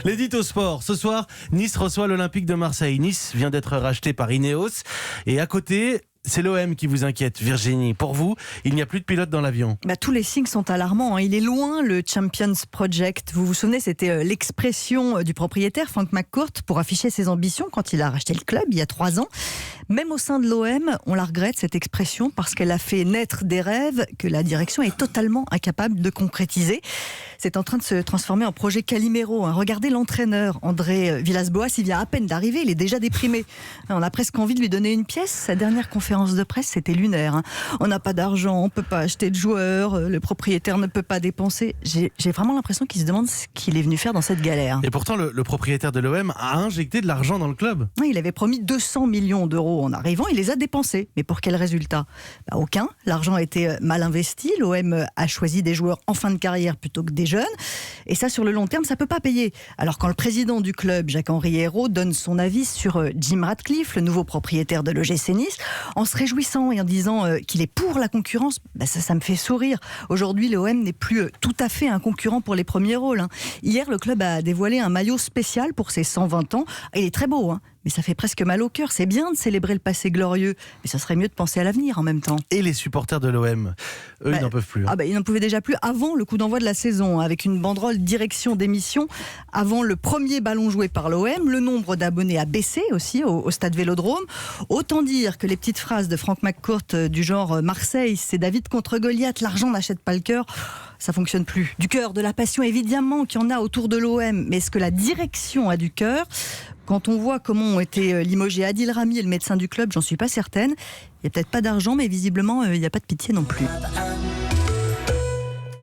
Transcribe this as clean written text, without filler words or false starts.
L'édito sport. Ce soir, Nice reçoit l'Olympique de Marseille. Nice vient d'être racheté par Ineos. Et à côté, c'est l'OM qui vous inquiète, Virginie. Pour vous, il n'y a plus de pilote dans l'avion. Tous les signes sont alarmants. Il est loin, le Champions Project. Vous vous souvenez, c'était l'expression du propriétaire, Frank McCourt, pour afficher ses ambitions quand il a racheté le club il y a 3 ans. Même au sein de l'OM, on la regrette, cette expression, parce qu'elle a fait naître des rêves que la direction est totalement incapable de concrétiser. C'est en train de se transformer en projet Calimero. Regardez l'entraîneur, André Villas-Boas, il vient à peine d'arriver, il est déjà déprimé. On a presque envie de lui donner une pièce. Sa dernière conférence de presse, c'était lunaire. On n'a pas d'argent, on ne peut pas acheter de joueurs, le propriétaire ne peut pas dépenser. J'ai vraiment l'impression qu'il se demande ce qu'il est venu faire dans cette galère. Et pourtant, le propriétaire de l'OM a injecté de l'argent dans le club. Il avait promis 200 millions d'euros en arrivant, il les a dépensés. Mais pour quel résultat ? Aucun. L'argent a été mal investi. L'OM a choisi des joueurs en fin de carrière plutôt que des jeunes. Et ça, sur le long terme, ça ne peut pas payer. Alors quand le président du club, Jacques-Henri Hérault, donne son avis sur Jim Ratcliffe, le nouveau propriétaire de l'OGC Nice, en se réjouissant et en disant qu'il est pour la concurrence, ça me fait sourire. Aujourd'hui, l'OM n'est plus tout à fait un concurrent pour les premiers rôles. Hier, le club a dévoilé un maillot spécial pour ses 120 ans. Il est très beau, mais ça fait presque mal au cœur. C'est bien de célébrer le passé glorieux, mais ça serait mieux de penser à l'avenir en même temps. Et les supporters de l'OM, eux, ils n'en peuvent plus. Ils n'en pouvaient déjà plus avant le coup d'envoi de la saison, avec une banderole direction d'émission. Avant le premier ballon joué par l'OM, le nombre d'abonnés a baissé aussi au stade Vélodrome. Autant dire que les petites phrases de Frank McCourt du genre « Marseille, c'est David contre Goliath, l'argent n'achète pas le cœur », ça fonctionne plus. Du cœur, de la passion, évidemment qu'il y en a autour de l'OM, mais est-ce que la direction a du cœur ? Quand on voit comment ont été limogés Adil Rami et le médecin du club, j'en suis pas certaine. Il n'y a peut-être pas d'argent, mais visiblement, il n'y a pas de pitié non plus.